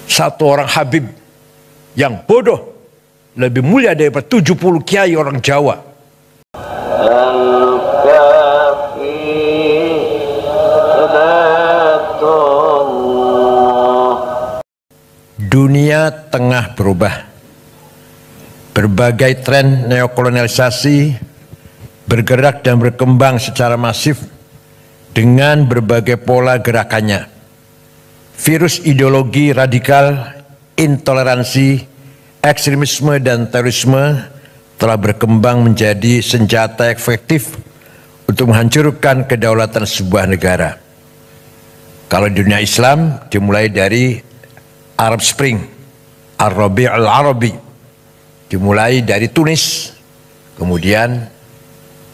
satu orang Habib yang bodoh lebih mulia daripada 70 kiai orang Jawa. Dunia tengah berubah. Berbagai tren neokolonialisasi bergerak dan berkembang secara masif dengan berbagai pola gerakannya. Virus ideologi radikal, intoleransi, ekstremisme dan terorisme telah berkembang menjadi senjata efektif untuk menghancurkan kedaulatan sebuah negara. Kalau di dunia Islam dimulai dari Arab Spring, Ar-Rabi' al-Arabi, dimulai dari Tunis, kemudian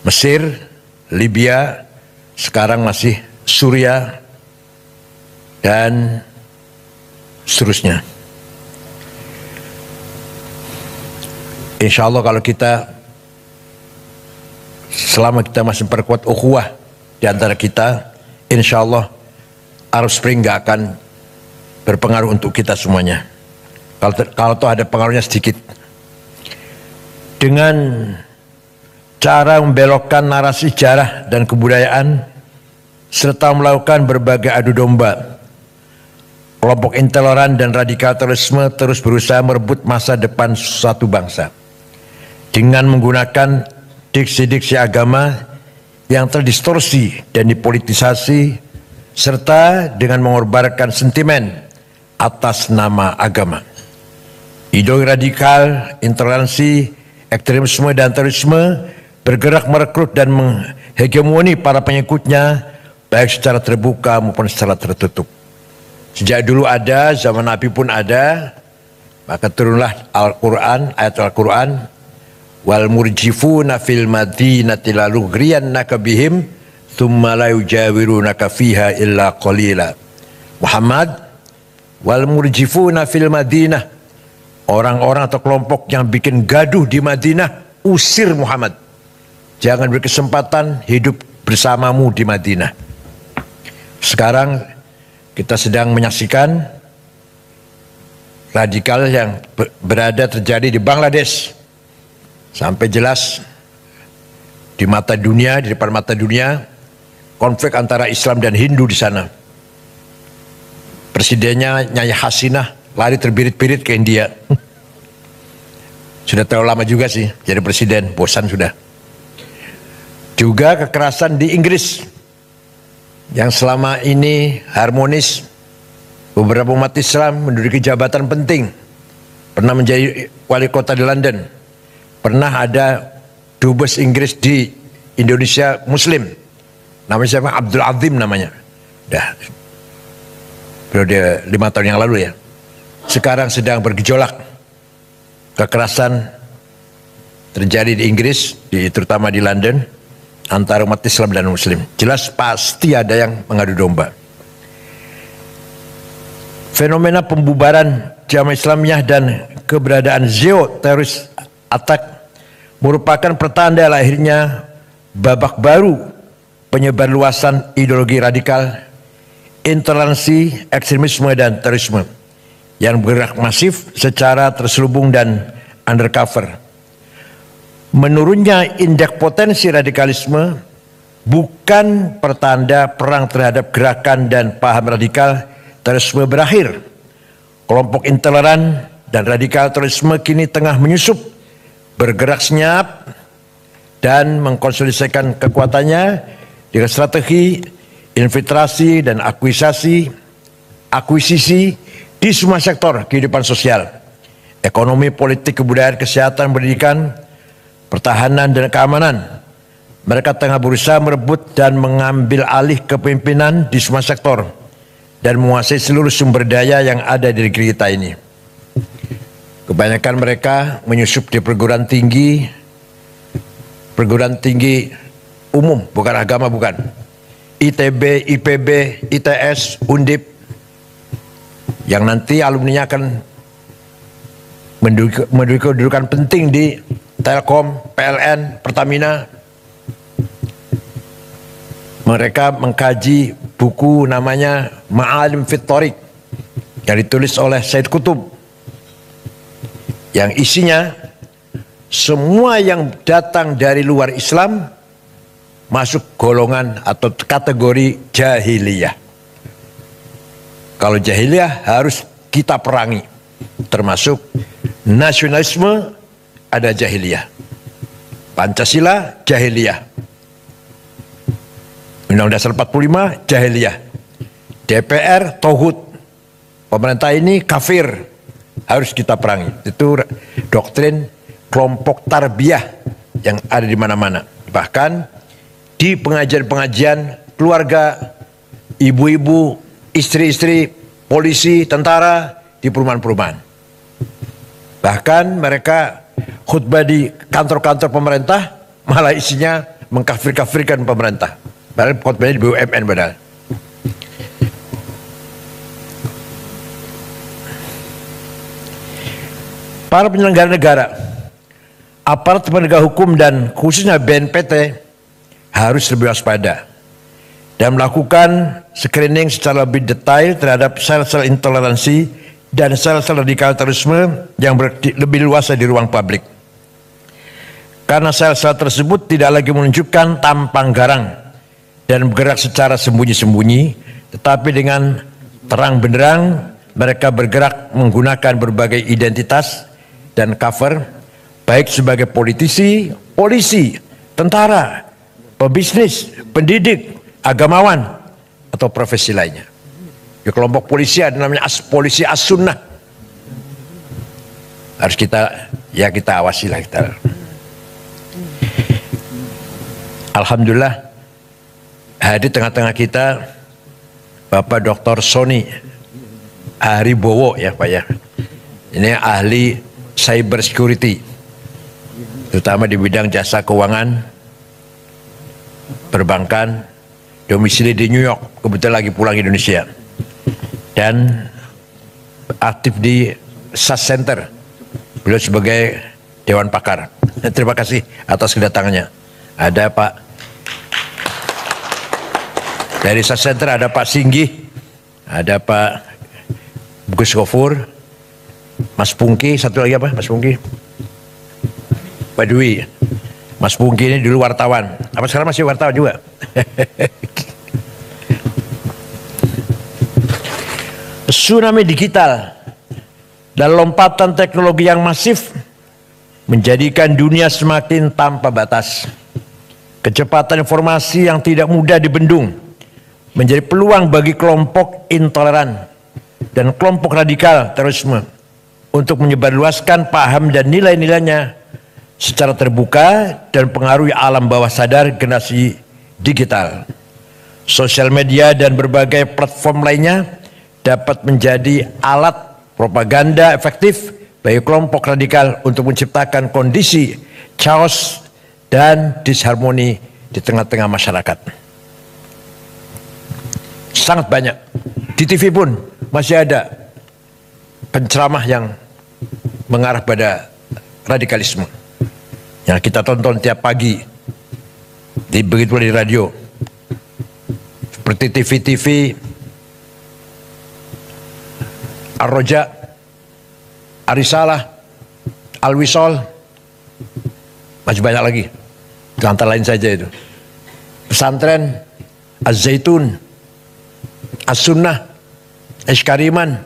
Mesir, Libya, sekarang masih Suriah, dan seterusnya. Insya Allah kalau kita, selama kita masih memperkuat ukhuwah di antara kita, insya Allah Arab Spring gak akan berpengaruh untuk kita semuanya. Kalau toh ada pengaruhnya sedikit. Dengan cara membelokkan narasi sejarah dan kebudayaan, serta melakukan berbagai adu domba, kelompok intoleran dan radikal terorisme terus berusaha merebut masa depan suatu bangsa. Dengan menggunakan diksi-diksi agama yang terdistorsi dan dipolitisasi, serta dengan mengorbankan sentimen atas nama agama. Ideologi radikal, intoleransi, ekstremisme dan terorisme bergerak merekrut dan menghegemoni para pengikutnya baik secara terbuka maupun secara tertutup. Sejak dulu ada, zaman Nabi pun ada, maka turunlah Al-Quran, ayat Al-Quran, wal murjifuna fil madinati la lughriyannaka bihim thumma la yujawirunaka fiha illa qalila. Muhammad, wal murjifuna fil Madinah, orang-orang atau kelompok yang bikin gaduh di Madinah, usir Muhammad. Jangan berkesempatan hidup bersamamu di Madinah. Sekarang kita sedang menyaksikan radikal yang berada terjadi di Bangladesh. Sampai jelas di mata dunia, di depan mata dunia, konflik antara Islam dan Hindu di sana. Presidennya Nyai Hasinah lari terbirit-birit ke India. Sudah terlalu lama juga sih jadi presiden, bosan sudah. Juga kekerasan di Inggris yang selama ini harmonis, beberapa umat Islam menduduki jabatan penting, pernah menjadi wali kota di London, pernah ada dubes Inggris di Indonesia Muslim, namanya siapa? Abdul Azim namanya. Dah periode 5 tahun yang lalu ya. Sekarang sedang bergejolak. Kekerasan terjadi di Inggris, terutama di London, antara umat Islam dan Muslim. Jelas pasti ada yang mengadu domba. Fenomena pembubaran Jamaah Islamiyah dan keberadaan teroris attack merupakan pertanda lahirnya babak baru penyebar luasan ideologi radikal, intoleransi, ekstremisme dan terorisme yang bergerak masif secara terselubung dan undercover. Menurunnya indeks potensi radikalisme bukan pertanda perang terhadap gerakan dan paham radikal terorisme berakhir. Kelompok intoleran dan radikal terorisme kini tengah menyusup, bergerak senyap dan mengkonsolidasikan kekuatannya dengan strategi infiltrasi dan akuisisi di semua sektor kehidupan sosial, ekonomi, politik, kebudayaan, kesehatan, pendidikan, pertahanan dan keamanan. Mereka tengah berusaha merebut dan mengambil alih kepemimpinan di semua sektor dan menguasai seluruh sumber daya yang ada di negeri kita ini. Kebanyakan mereka menyusup di perguruan tinggi umum, bukan agama, bukan. ITB, IPB, ITS, Undip, yang nanti alumninya akan menduduki kedudukan penting di Telkom, PLN, Pertamina. Mereka mengkaji buku namanya Ma'alim fit Thoriq, yang ditulis oleh Said Qutb, yang isinya semua yang datang dari luar Islam masuk golongan atau kategori jahiliyah. Kalau jahiliyah harus kita perangi, termasuk nasionalisme ada jahiliyah, Pancasila jahiliyah, Undang-Undang Dasar 45 jahiliyah, DPR tauhid, pemerintah ini kafir, harus kita perangi. Itu doktrin kelompok tarbiyah yang ada di mana-mana. Bahkan di pengajian-pengajian keluarga, ibu-ibu, istri-istri, polisi, tentara di perumahan-perumahan. Bahkan mereka khutbah di kantor-kantor pemerintah malah isinya mengkafir-kafirkan pemerintah. Padahal khutbahnya di BUMN padahal. Para penyelenggara negara, aparat penegak hukum dan khususnya BNPT harus lebih waspada dan melakukan screening secara lebih detail terhadap sel-sel intoleransi dan sel-sel radikal terorisme yang lebih luas di ruang publik. Karena sel-sel tersebut tidak lagi menunjukkan tampang garang dan bergerak secara sembunyi-sembunyi, tetapi dengan terang benderang mereka bergerak menggunakan berbagai identitas dan cover, baik sebagai politisi, polisi, tentara, pebisnis, pendidik, agamawan, atau profesi lainnya. Di kelompok polisi ada namanya polisi as-sunnah. Harus kita awasi lah kita. Alhamdulillah hadir tengah-tengah kita Bapak Dr. Sony Haribowo ya Pak ya. Ini ahli cyber security, terutama di bidang jasa keuangan, perbankan, domisili di New York, kebetulan lagi pulang Indonesia, dan aktif di SAS Center. Beliau sebagai Dewan Pakar. Terima kasih atas kedatangannya. Ada Pak dari SAS Center, ada Pak Singgih, ada Pak Gus Gofur, Mas Pungki, satu lagi apa Mas Pungki? Pak Dwi. Mas Pungki ini dulu wartawan, apa sekarang masih wartawan juga? Tsunami digital dan lompatan teknologi yang masif menjadikan dunia semakin tanpa batas. Kecepatan informasi yang tidak mudah dibendung menjadi peluang bagi kelompok intoleran dan kelompok radikal terorisme untuk menyebarluaskan paham dan nilai-nilainya secara terbuka dan pengaruhi alam bawah sadar generasi digital. Sosial media dan berbagai platform lainnya dapat menjadi alat propaganda efektif bagi kelompok radikal untuk menciptakan kondisi chaos dan disharmoni di tengah-tengah masyarakat. Sangat banyak. Di TV pun masih ada penceramah yang mengarah pada radikalisme yang kita tonton tiap pagi, begitu di radio, seperti TV-TV Ar-Roja, Arisalah, Al-Wisol, masih banyak lagi, antara lain saja itu. Pesantren, Az-Zaitun, As-Sunnah, Eskariman,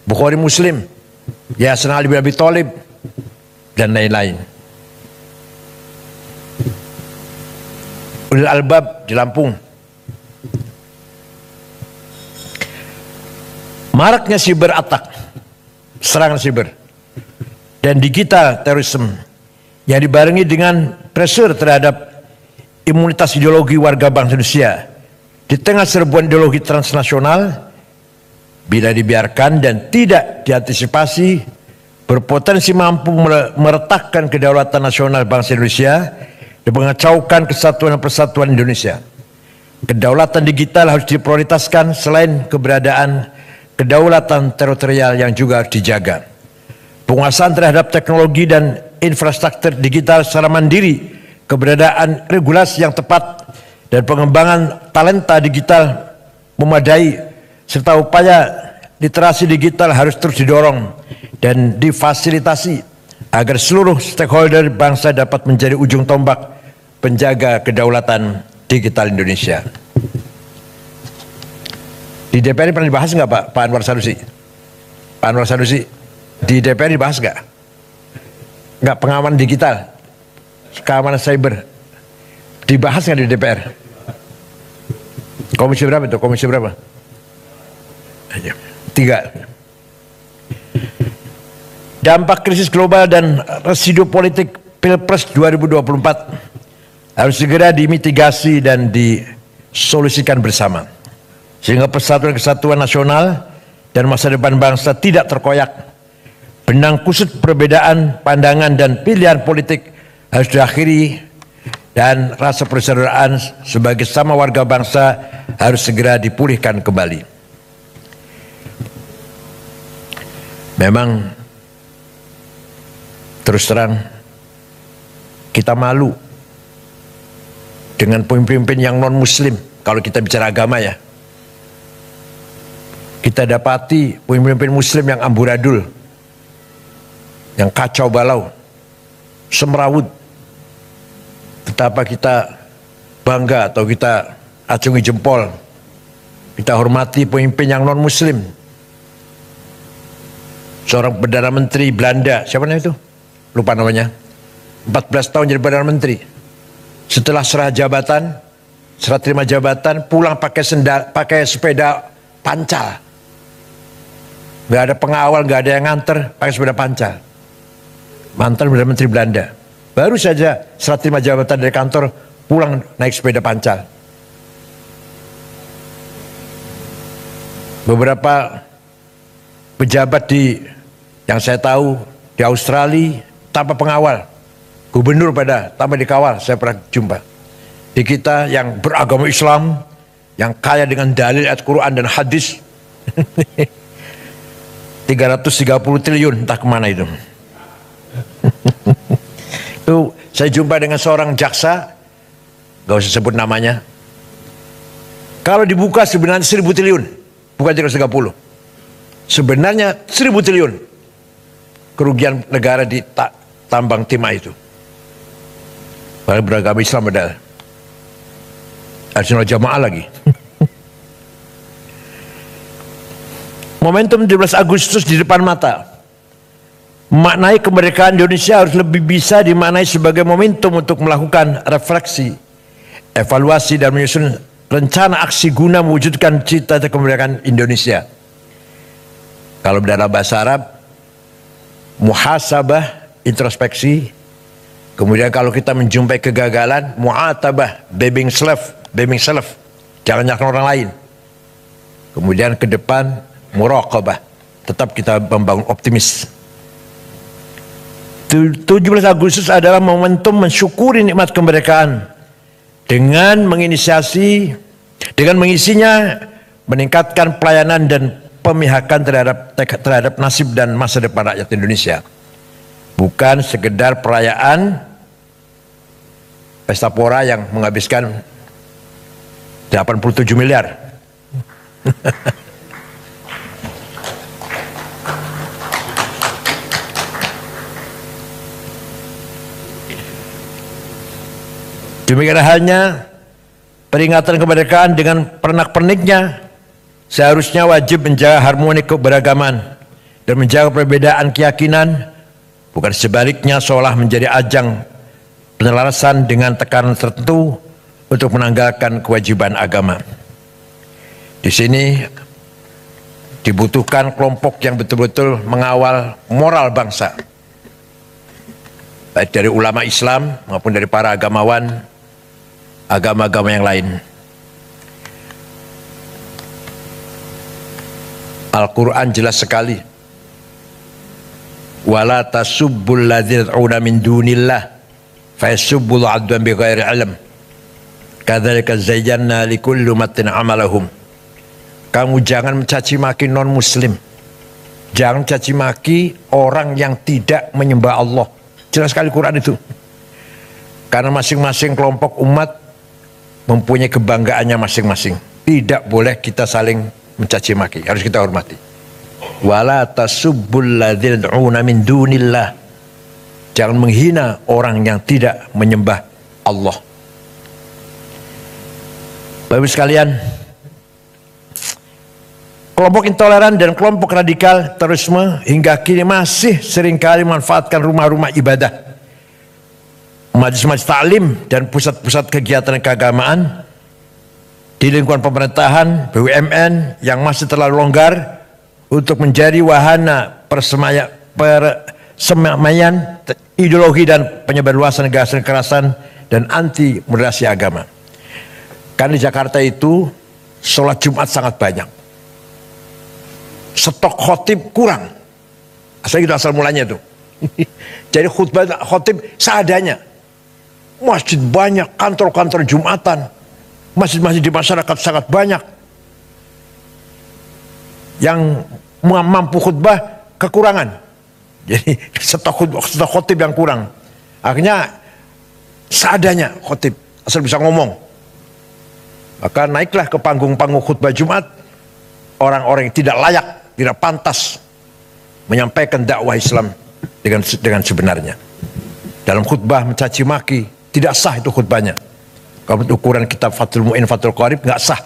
Bukhari Muslim, Yayasan Ali bin Abi Thalib, dan lain-lain. Ulil Albab di Lampung. Maraknya siber attack, serangan siber, dan digital terorisme yang dibarengi dengan pressure terhadap imunitas ideologi warga bangsa Indonesia di tengah serbuan ideologi transnasional, bila dibiarkan dan tidak diantisipasi, berpotensi mampu meretakkan kedaulatan nasional bangsa Indonesia dan mengacaukan kesatuan dan persatuan Indonesia. Kedaulatan digital harus diprioritaskan selain keberadaan kedaulatan teritorial yang juga harus dijaga. Penguasaan terhadap teknologi dan infrastruktur digital secara mandiri, keberadaan regulasi yang tepat, dan pengembangan talenta digital memadai, serta upaya literasi digital harus terus didorong dan difasilitasi agar seluruh stakeholder bangsa dapat menjadi ujung tombak penjaga kedaulatan digital Indonesia. Di DPR pernah dibahas nggak Pak Anwar Sanusi? Pak Anwar Sanusi, di DPR dibahas nggak? Nggak, pengamanan digital, keamanan cyber, dibahas nggak di DPR? Komisi berapa itu? Komisi berapa? 3. Dampak krisis global dan residu politik Pilpres 2024 harus segera dimitigasi dan disolusikan bersama, sehingga persatuan kesatuan nasional dan masa depan bangsa tidak terkoyak. Benang kusut perbedaan pandangan dan pilihan politik harus diakhiri dan rasa persaudaraan sebagai sama warga bangsa harus segera dipulihkan kembali. Memang terus terang kita malu dengan pemimpin yang non muslim. Kalau kita bicara agama ya, kita dapati pemimpin muslim yang amburadul, yang kacau balau, semrawut. Betapa kita bangga atau kita acungi jempol, kita hormati pemimpin yang non muslim. Seorang Perdana Menteri Belanda, siapa namanya itu? Lupa namanya. 14 tahun jadi Perdana Menteri. Setelah serah terima jabatan, pulang pakai sepeda pancal. Gak ada pengawal, gak ada yang nganter, pakai sepeda pancal. Mantan Perdana Menteri Belanda. Baru saja serah terima jabatan dari kantor, pulang naik sepeda pancal. Beberapa pejabat yang saya tahu di Australia tanpa pengawal, gubernur tanpa dikawal, saya pernah jumpa. Di kita yang beragama Islam, yang kaya dengan dalil ayat Quran dan hadis, 330 triliun entah kemana itu. Itu saya jumpa dengan seorang jaksa, gak usah sebut namanya. Kalau dibuka sebenarnya 1000 triliun, bukan 330. Sebenarnya 1000 triliun kerugian negara di tambang timah itu. Padahal beragama Islam padahal. Arsenal jamaah lagi. Momentum 17 Agustus di depan mata. Maknai kemerdekaan Indonesia harus lebih bisa dimaknai sebagai momentum untuk melakukan refleksi, evaluasi dan menyusun rencana aksi guna mewujudkan cita-cita kemerdekaan Indonesia. Kalau dalam bahasa Arab, muhasabah, introspeksi. Kemudian kalau kita menjumpai kegagalan, mu'atabah, blaming self, jangan nyalakan orang lain. Kemudian ke depan, muraqabah, tetap kita membangun optimis. 17 Agustus adalah momentum mensyukuri nikmat kemerdekaan dengan mengisinya, meningkatkan pelayanan dan pemihakan terhadap nasib dan masa depan rakyat Indonesia. Bukan sekedar perayaan pesta pora yang menghabiskan 87 miliar. Demikian halnya peringatan kemerdekaan dengan pernak-perniknya seharusnya wajib menjaga harmoni keberagaman dan menjaga perbedaan keyakinan, bukan sebaliknya seolah menjadi ajang penyelarasan dengan tekanan tertentu untuk menanggalkan kewajiban agama. Di sini dibutuhkan kelompok yang betul-betul mengawal moral bangsa, baik dari ulama Islam maupun dari para agamawan agama-agama yang lain. Al-Quran jelas sekali. Wala tasubbul ladzina tad'una min dunillah fayasubbul adwan bighairi ilm. Kadzalika zayyana likulli ummatin amalahum. Kamu jangan mencaci maki non muslim. Jangan caci maki orang yang tidak menyembah Allah. Jelas sekali Quran itu. Karena masing-masing kelompok umat mempunyai kebanggaannya masing-masing. Tidak boleh kita saling mencaci maki, harus kita hormati. Wala tasubbul ladzina yad'una min dunillah. Jangan menghina orang yang tidak menyembah Allah. Bapak-Ibu sekalian, kelompok intoleran dan kelompok radikal terorisme hingga kini masih seringkali memanfaatkan rumah-rumah ibadah, majelis-majelis taklim dan pusat-pusat kegiatan keagamaan di lingkungan pemerintahan, BUMN yang masih terlalu longgar untuk menjadi wahana persemaian ideologi dan penyebarluasan gagasan kekerasan dan anti moderasi agama. Karena di Jakarta itu sholat Jumat sangat banyak, stok khotib kurang. Asal mulanya tuh. Jadi khutbah khotib seadanya. Masjid banyak, kantor-kantor Jumatan, masjid-masjid di masyarakat sangat banyak. Yang mampu khutbah kekurangan. Jadi stok khotib yang kurang. Akhirnya seadanya khotib, asal bisa ngomong. Maka naiklah ke panggung-panggung khutbah Jumat orang-orang yang tidak layak, tidak pantas menyampaikan dakwah Islam dengan sebenarnya. Dalam khutbah mencaci maki, tidak sah itu khutbahnya. Kalau ukuran kitab Fathul Mu'in, Fathul Qarib nggak sah.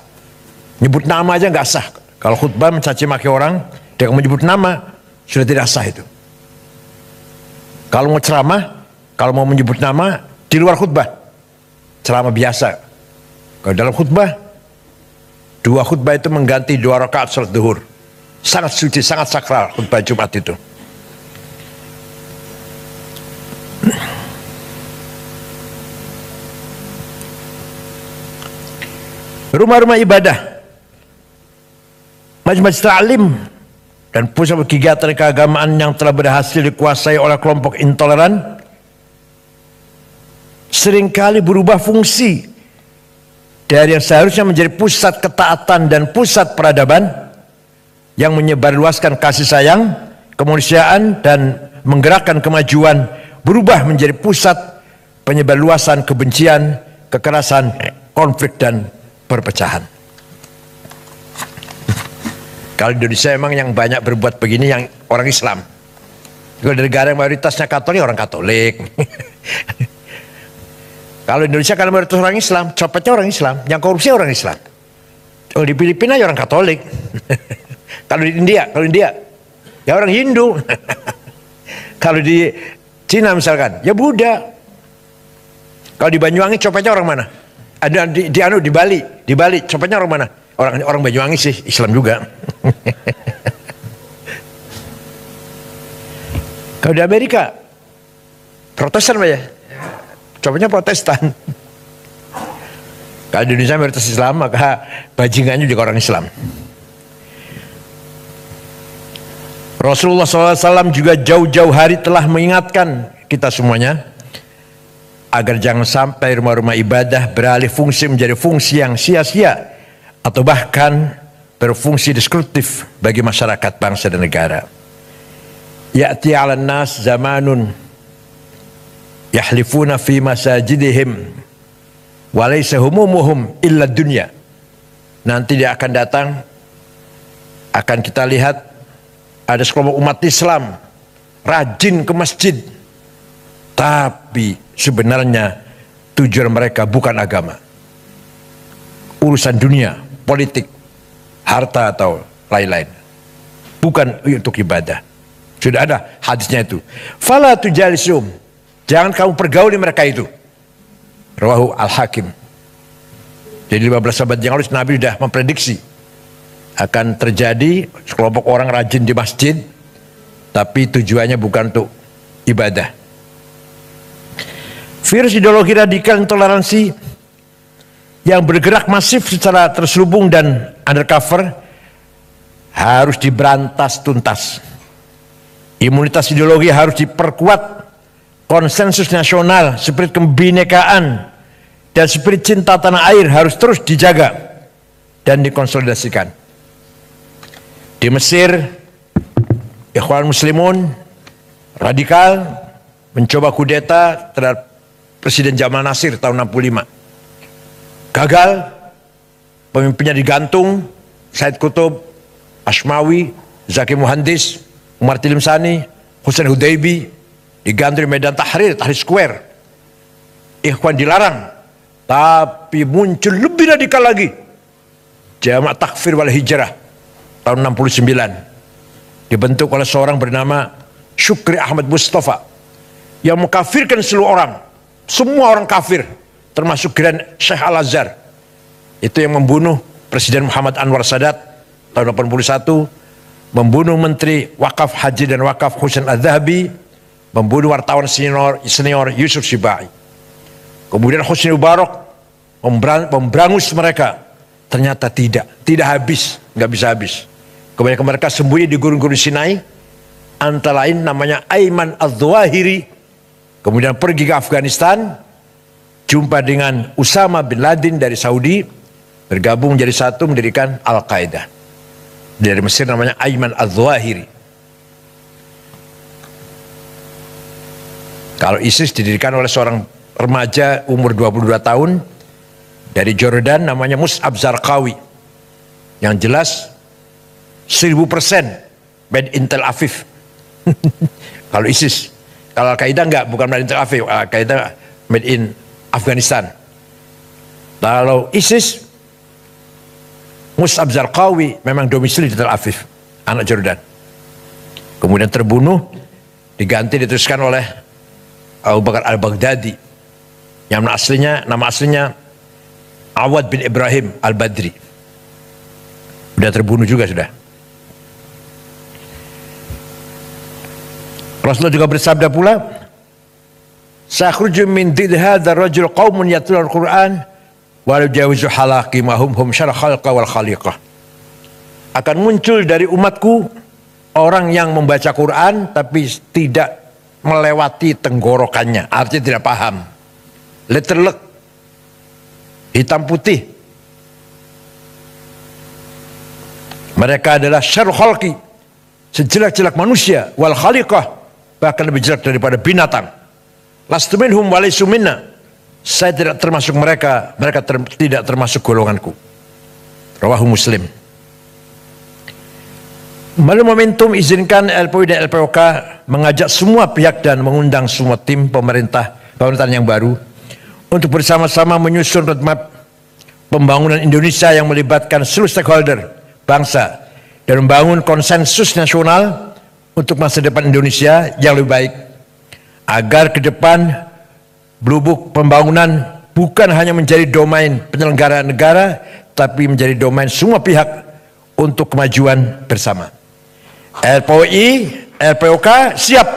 Nyebut nama aja nggak sah. Kalau khutbah mencaci maki orang dengan menyebut nama sudah tidak sah itu. Kalau mau ceramah, kalau mau menyebut nama di luar khutbah, ceramah biasa. Kalau dalam khutbah, 2 khutbah itu mengganti 2 rakaat salat duhur. Sangat suci, sangat sakral khutbah Jumat itu. Rumah-rumah ibadah, majelis taklim dan pusat kegiatan keagamaan yang telah berhasil dikuasai oleh kelompok intoleran seringkali berubah fungsi dari yang seharusnya menjadi pusat ketaatan dan pusat peradaban yang menyebarluaskan kasih sayang, kemanusiaan dan menggerakkan kemajuan, berubah menjadi pusat penyebarluasan kebencian, kekerasan, konflik dan perpecahan. Kalau di Indonesia emang yang banyak berbuat begini yang orang Islam. Kalau di negara yang mayoritasnya Katolik, orang Katolik. Kalau Indonesia kan mayoritas orang Islam, copetnya orang Islam, yang korupsi orang Islam. Kalau di Filipina ya orang Katolik. Kalau di India ya orang Hindu. Kalau di Cina misalkan, ya Buddha. Kalau di Banyuwangi copetnya orang mana? Ada di Bali copetnya orang mana? Orang Banyuwangi sih, Islam juga. Kalau di Amerika Protestan Pak ya? Copetnya Protestan. Kalau di Indonesia mayoritas Islam, maka bajingannya juga orang Islam. Rasulullah SAW juga jauh-jauh hari telah mengingatkan kita semuanya agar jangan sampai rumah-rumah ibadah beralih fungsi menjadi fungsi yang sia-sia atau bahkan berfungsi destruktif bagi masyarakat, bangsa dan negara. Ya'ti 'alan nas zamanun yahlifuna fi masajidihim wa laysa humumuhum illa dunya. Nanti dia akan datang, akan kita lihat ada sekelompok umat Islam rajin ke masjid, tapi sebenarnya tujuan mereka bukan agama, urusan dunia, politik, harta atau lain-lain, bukan untuk ibadah. Sudah ada hadisnya itu. Fala tujalisum, jangan kamu pergauli mereka itu. Rawahu Al-Hakim. Jadi 15 abad yang lalu Nabi sudah memprediksi akan terjadi sekelompok orang rajin di masjid, tapi tujuannya bukan untuk ibadah. Virus ideologi radikal intoleransi yang bergerak masif secara terselubung dan undercover harus diberantas tuntas. Imunitas ideologi harus diperkuat. Konsensus nasional, spirit kebinekaan dan spirit cinta tanah air harus terus dijaga dan dikonsolidasikan. Di Mesir, Ikhwan Muslimun radikal mencoba kudeta terhadap Presiden Jamal Nasir tahun 65. Gagal, pemimpinnya digantung, Said Qutb, Ashmawi, Zaki Muhandis, Umar Tilimsani, Hussein Hudaybi, diganti di Medan Tahrir, Tahrir Square. Ikhwan dilarang, tapi muncul lebih radikal lagi. Jamaah Takfir wal Hijrah tahun 69. Dibentuk oleh seorang bernama Syukri Ahmad Mustafa yang mengkafirkan seluruh orang, semua orang kafir, termasuk Grand Syekh Al-Azhar. Itu yang membunuh Presiden Muhammad Anwar Sadat tahun 81, membunuh Menteri Wakaf Haji dan Wakaf Husain Adz-Dzahabi, membunuh wartawan senior Yusuf Sibai. Kemudian Husni Mubarak memberangus mereka. Ternyata tidak habis, nggak bisa habis. Kebanyakan mereka sembunyi di gurun-gurun Sinai, antara lain namanya Ayman Adz-Dzawahiri. Kemudian pergi ke Afghanistan, jumpa dengan Usama bin Laden dari Saudi, bergabung menjadi satu mendirikan Al-Qaeda. Dari Mesir namanya Ayman Adz-Dzawahiri. Kalau ISIS didirikan oleh seorang remaja umur 22 tahun dari Jordan namanya Mus'ab Zarqawi. Yang jelas 1000% made in Tel Aviv. Kalau ISIS, kalau Al-Qaeda enggak, bukan made in Tel Aviv, Al-Qaeda made in Afghanistan. Kalau ISIS, Mus'ab Zarqawi memang domisili di Tel Aviv, anak Jordan. Kemudian terbunuh, diganti diteruskan oleh Abu Bakar Al-Baghdadi. Yang nama aslinya Awad bin Ibrahim Al-Badri. Sudah terbunuh juga sudah. Rasulullah juga bersabda pula, "Sakhruju min did hadzal rajul qaumun yatluna al-Qur'an walau jawizu halaqi mahum hum syarh khalqa wal khaliqah." Akan muncul dari umatku orang yang membaca Quran tapi tidak melewati tenggorokannya, artinya tidak paham. Letterlek, hitam putih. Mereka adalah syarh khalqi, sejelek-jelek manusia, wal khaliqah, bahkan lebih jelek daripada binatang. Lastu minhum wa laysu minna. Saya tidak termasuk mereka, mereka tidak termasuk golonganku. Rawahu Muslim. Melalui momentum izinkan LPOI dan LPOK mengajak semua pihak dan mengundang semua tim pemerintahan yang baru untuk bersama-sama menyusun roadmap pembangunan Indonesia yang melibatkan seluruh stakeholder bangsa dan membangun konsensus nasional untuk masa depan Indonesia yang lebih baik, agar ke depan Blue pembangunan bukan hanya menjadi domain penyelenggara negara, tapi menjadi domain semua pihak untuk kemajuan bersama. LPOI, LPOK siap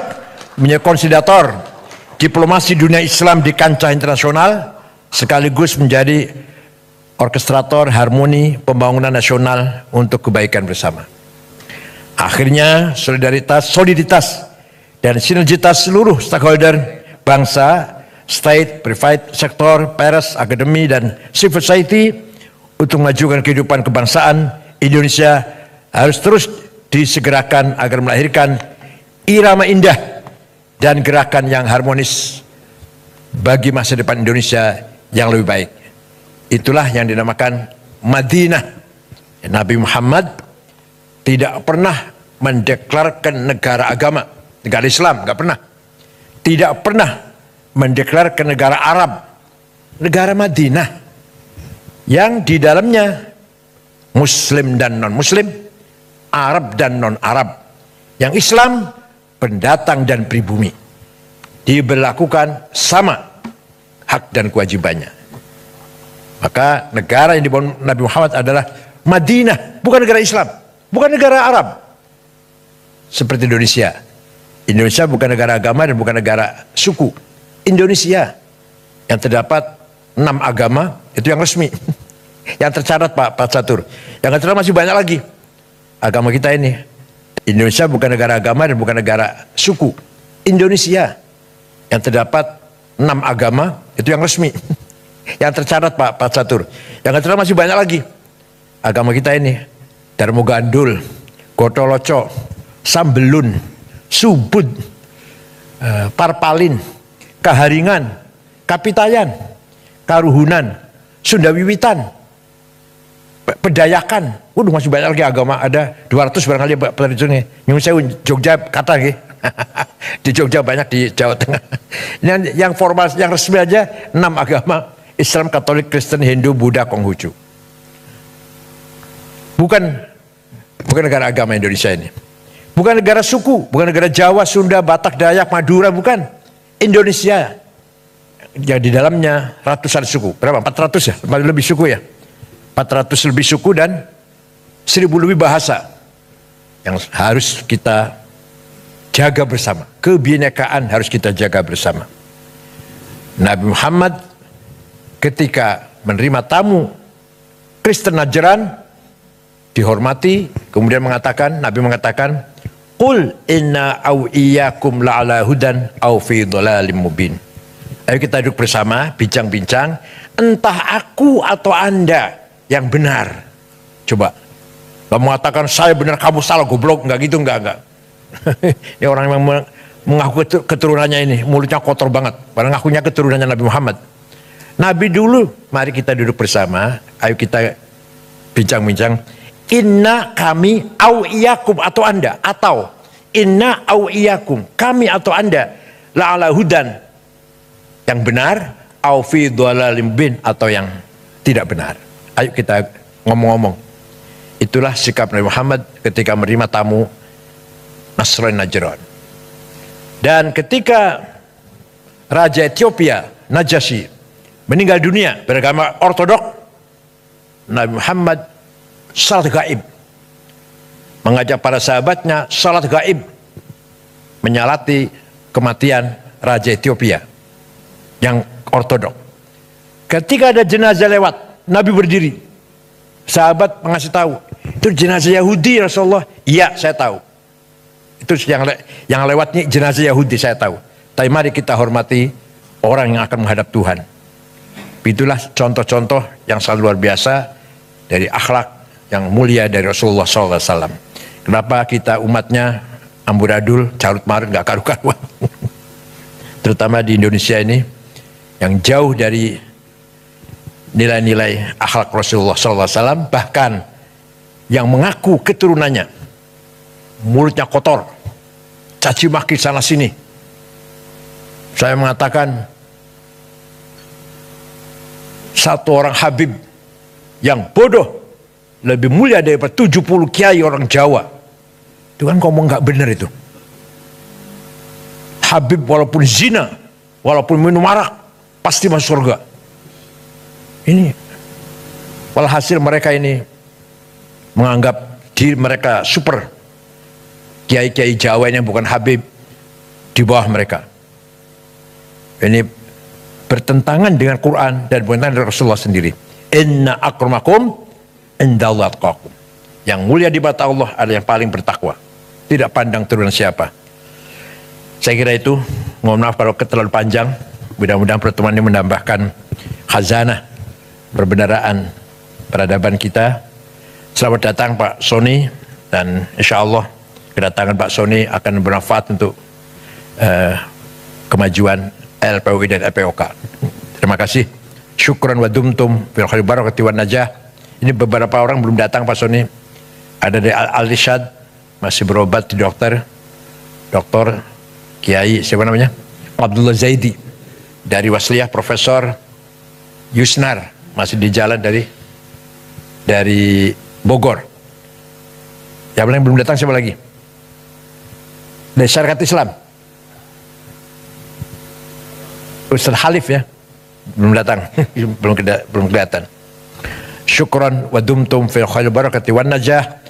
menjadi konsidator diplomasi dunia Islam di kancah internasional, sekaligus menjadi orkestrator harmoni pembangunan nasional untuk kebaikan bersama. Akhirnya soliditas dan sinergitas seluruh stakeholder bangsa, state, private sector, pers, akademi, dan civil society untuk memajukan kehidupan kebangsaan Indonesia harus terus disegerakan agar melahirkan irama indah dan gerakan yang harmonis bagi masa depan Indonesia yang lebih baik. Itulah yang dinamakan Madinah. Nabi Muhammad tidak pernah mendeklarkan negara agama, negara Islam, nggak pernah. Tidak pernah mendeklarkan negara Arab, negara Madinah, yang di dalamnya Muslim dan non-Muslim, Arab dan non-Arab, yang Islam pendatang dan pribumi, diberlakukan sama hak dan kewajibannya. Maka negara yang dibangun Nabi Muhammad adalah Madinah, bukan negara Islam, bukan negara Arab seperti Indonesia. Indonesia bukan negara agama dan bukan negara suku. Indonesia yang terdapat 6 agama itu yang resmi, yang tercatat Pak Catur. Yang tercatat masih banyak lagi agama kita ini. Indonesia bukan negara agama dan bukan negara suku. Indonesia yang terdapat 6 agama itu yang resmi, yang tercatat Pak Catur. Yang tercatat masih banyak lagi agama kita ini. Darmo Gandul, Gotoloco, Sambelun, Subud, Parpalin, Kaharingan, Kapitayan, Karuhunan, Sunda Wiwitan, Pedayakan, Waduh, masih banyak lagi agama, ada 200 barangkali Pak Tradisional. Nyun Sewu, Jogja kata nggih. Di Jogja banyak, di Jawa Tengah. Yang formal, yang resmi aja 6 agama: Islam, Katolik, Kristen, Hindu, Buddha, Konghucu. Bukan negara agama Indonesia ini. Bukan negara suku, bukan negara Jawa, Sunda, Batak, Dayak, Madura, bukan. Indonesia yang di dalamnya ratusan suku. Berapa? 400 ya? Lebih suku ya? 400 lebih suku dan 1000 lebih bahasa yang harus kita jaga bersama. Kebinekaan harus kita jaga bersama. Nabi Muhammad ketika menerima tamu Kristen Najran dihormati, kemudian Nabi mengatakan, "Qul inna au iyyakum la'ala hudan au fi dhalalim mubin." Ayo kita duduk bersama, bincang-bincang, entah aku atau Anda yang benar. Coba, gak mengatakan saya benar kamu salah goblok, enggak gitu, enggak. Ini orang yang mengaku keturunannya ini, mulutnya kotor banget, padahal ngakunya keturunannya Nabi Muhammad. Nabi dulu, mari kita duduk bersama, ayo kita bincang-bincang. Inna kami au iyakum atau Anda, atau inna au iyakum kami atau Anda la'ala hudan yang benar, au fi dhalalim bin atau yang tidak benar. Ayo kita ngomong-ngomong. Itulah sikap Nabi Muhammad ketika menerima tamu Nasrani Najran. Dan ketika Raja Ethiopia Najasyi meninggal dunia beragama ortodok, Nabi Muhammad salat gaib, mengajak para sahabatnya salat gaib, menyalati kematian Raja Ethiopia yang ortodok. Ketika ada jenazah lewat, Nabi berdiri. Sahabat mengasih tahu, itu jenazah Yahudi Rasulullah. Iya, saya tahu. Itu yang lewatnya jenazah Yahudi, saya tahu. Tapi mari kita hormati orang yang akan menghadap Tuhan. Itulah contoh-contoh yang sangat luar biasa dari akhlak yang mulia dari Rasulullah SAW. Kenapa kita umatnya amburadul, carut marut, gak karu-karuan. Terutama di Indonesia ini, yang jauh dari nilai-nilai akhlak Rasulullah SAW, bahkan yang mengaku keturunannya mulutnya kotor, caci maki sana sini. Saya mengatakan satu orang Habib yang bodoh lebih mulia daripada 70 kiai orang Jawa. Itu kan ngomong nggak benar itu. Habib walaupun zina, walaupun minum arak, pasti masuk surga. Ini walhasil mereka ini menganggap diri mereka super. Kiai-kiai Jawa yang bukan Habib di bawah mereka. Ini bertentangan dengan Quran dan bertentangan dengan Rasulullah sendiri. Inna akramakum indallahi atqakum. Yang mulia di mata Allah adalah yang paling bertakwa. Tidak pandang turunan siapa. Saya kira itu. Mohon maaf kalau terlalu panjang. Mudah-mudahan pertemuan ini menambahkan khazanah perbendaraan peradaban kita. Selamat datang Pak Sony, dan insya Allah kedatangan Pak Sony akan bermanfaat untuk kemajuan LPUI dan LPOK. Terima kasih. Syukran wa dumtum fil khairi barakati wan najah. Ini beberapa orang belum datang Pak Sony. Ada dari Al-Irsyad masih berobat di dokter Kiai siapa namanya? Abdullah Zaidi. Dari Wasliyah Profesor Yusnar masih di jalan dari Bogor. Yang lain belum datang siapa lagi? Dari Syarikat Islam. Ustaz Halif ya, belum datang, belum kelihatan. Syukran wa dumtum fil khairi barakati wan najah.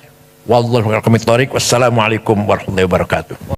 Wallahu a'lam. Wassalamualaikum warahmatullahi wabarakatuh.